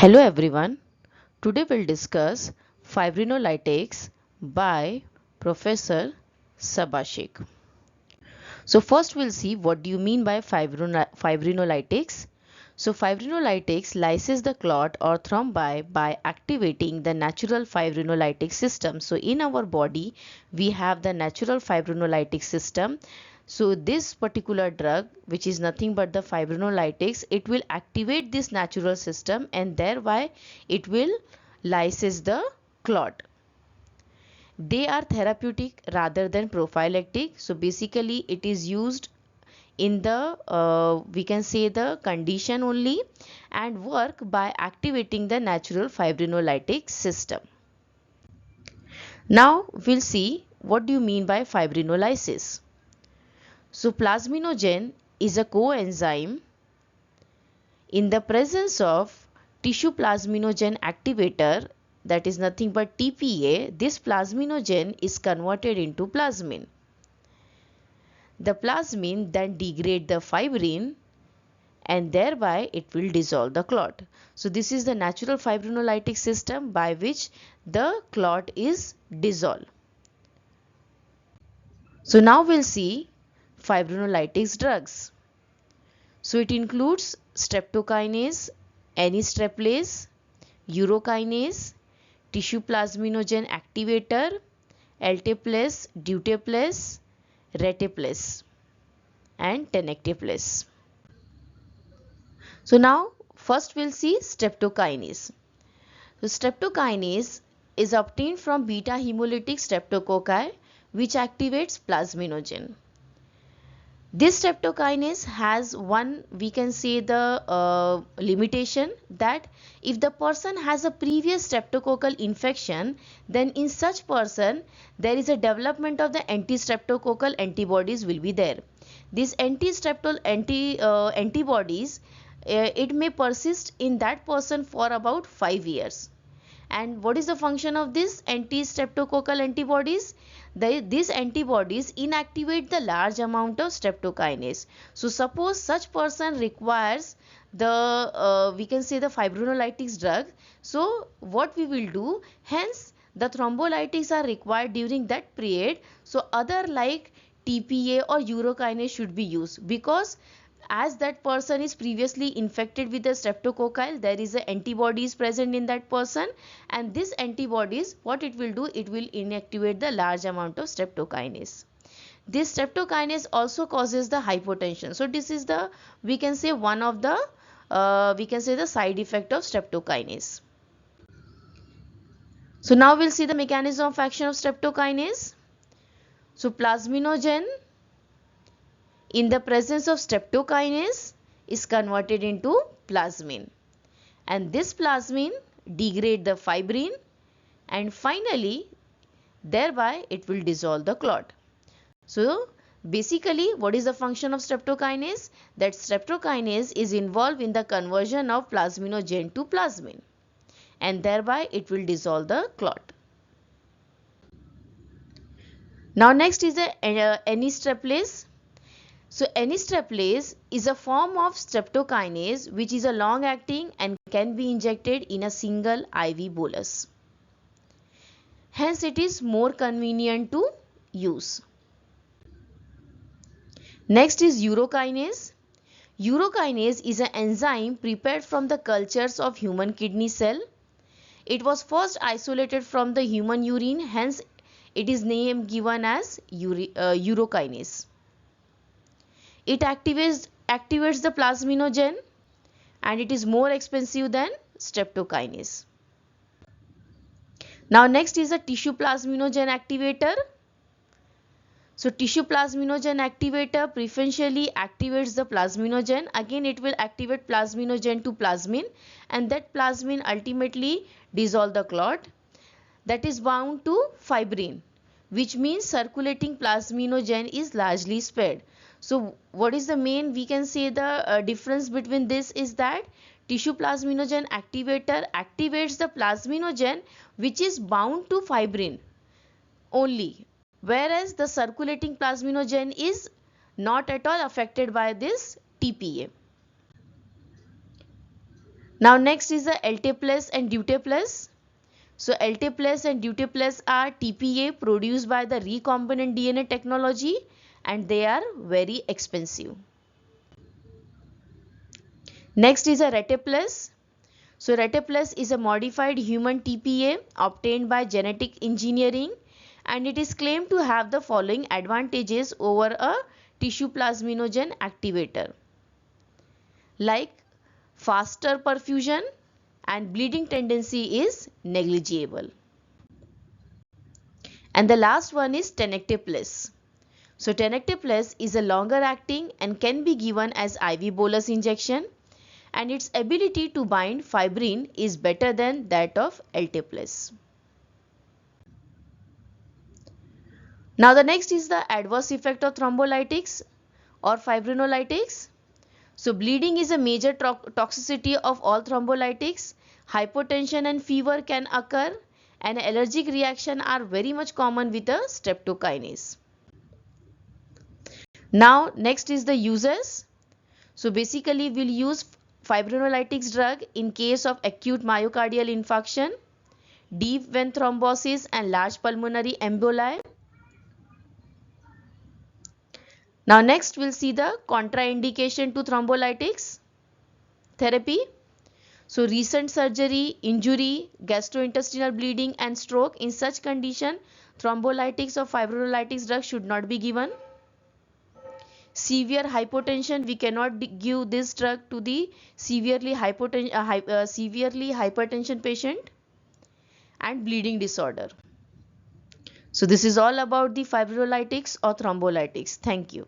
Hello everyone. Today we'll discuss fibrinolytics by Professor Sabashik. So first we'll see what do you mean by fibrinolytics. So fibrinolytics lyses the clot or thrombi by activating the natural fibrinolytic system. So in our body we have the natural fibrinolytic system. So this particular drug, which is nothing but the fibrinolytics, it will activate this natural system and thereby it will lyse the clot. They are therapeutic rather than prophylactic. So basically it is used in the we can say the condition only and work by activating the natural fibrinolytic system. Now we'll see what do you mean by fibrinolysis. So plasminogen is a coenzyme in the presence of tissue plasminogen activator, that is nothing but TPA. This plasminogen is converted into plasmin. The plasmin then degrade the fibrin and thereby it will dissolve the clot. So this is the natural fibrinolytic system by which the clot is dissolved. So now we'll see fibrinolytics drugs. So it includes streptokinase, anistreptase, urokinase, tissue plasminogen activator, alteplase, duteplase, reteplase and tenecteplase. So now first we'll see streptokinase. So streptokinase is obtained from beta hemolytic streptococci which activates plasminogen. This streptokinase has one, we can say the limitation, that if the person has a previous streptococcal infection, then in such person there is a development of the anti-streptococcal antibodies will be there. These antibodies, it may persist in that person for about 5 years. And what is the function of this anti-streptococcal antibodies? These antibodies inactivate the large amount of streptokinase. So suppose such person requires the we can say the fibrinolytics drug. So what we will do, hence the thrombolytics are required during that period. So other like TPA or urokinase should be used, because as that person is previously infected with the streptococci, there is a antibodies present in that person, and this antibodies, what it will do, it will inactivate the large amount of streptokinase. This streptokinase also causes the hypotension. So this is the, we can say, one of the we can say the side effect of streptokinase. So now we'll see the mechanism of action of streptokinase. So plasminogen in the presence of streptokinase is converted into plasmin, and this plasmin degrade the fibrin and finally thereby it will dissolve the clot. So basically what is the function of streptokinase? That streptokinase is involved in the conversion of plasminogen to plasmin and thereby it will dissolve the clot. Now next is the anistreptase. So anistreptase is a form of streptokinase which is a long acting and can be injected in a single IV bolus. Hence it is more convenient to use. Next is urokinase. Urokinase is an enzyme prepared from the cultures of human kidney cell. It was first isolated from the human urine, hence it is name given as urokinase. It activates the plasminogen and it is more expensive than streptokinase. Now next is a tissue plasminogen activator. So tissue plasminogen activator preferentially activates the plasminogen. Again it will activate plasminogen to plasmin, and that plasmin ultimately dissolve the clot that is bound to fibrin, which means circulating plasminogen is largely spared. So what is the main, we can say the difference between this is that tissue plasminogen activator activates the plasminogen which is bound to fibrin only, whereas the circulating plasminogen is not at all affected by this TPA. Now next is the LT plus and DUT plus. So LT plus and DUT plus are TPA produced by the recombinant DNA technology, and they are very expensive. Next is a RET plus. So RET plus is a modified human TPA obtained by genetic engineering, and it is claimed to have the following advantages over a tissue plasminogen activator, like faster perfusion and bleeding tendency is negligible. And the last one is Tenecte plus. So Tenecte plus is a longer acting and can be given as IV bolus injection, and its ability to bind fibrin is better than that of LT plus. Now the next is the adverse effect of thrombolytics or fibrinolytics. So bleeding is a major toxicity of all thrombolytics. Hypotension and fever can occur, and allergic reaction are very much common with the streptokinase. Now next is the uses. So basically we'll use fibrinolytics drug in case of acute myocardial infarction, deep vein thrombosis and large pulmonary emboli. Now next we'll see the contraindication to thrombolytics therapy. So recent surgery, injury, gastrointestinal bleeding and stroke, in such condition thrombolytics or fibrinolytics drug should not be given. Severe hypotension, we cannot give this drug to the severely hypertension patient, and bleeding disorder. So this is all about the fibrinolytics or thrombolytics. Thank you.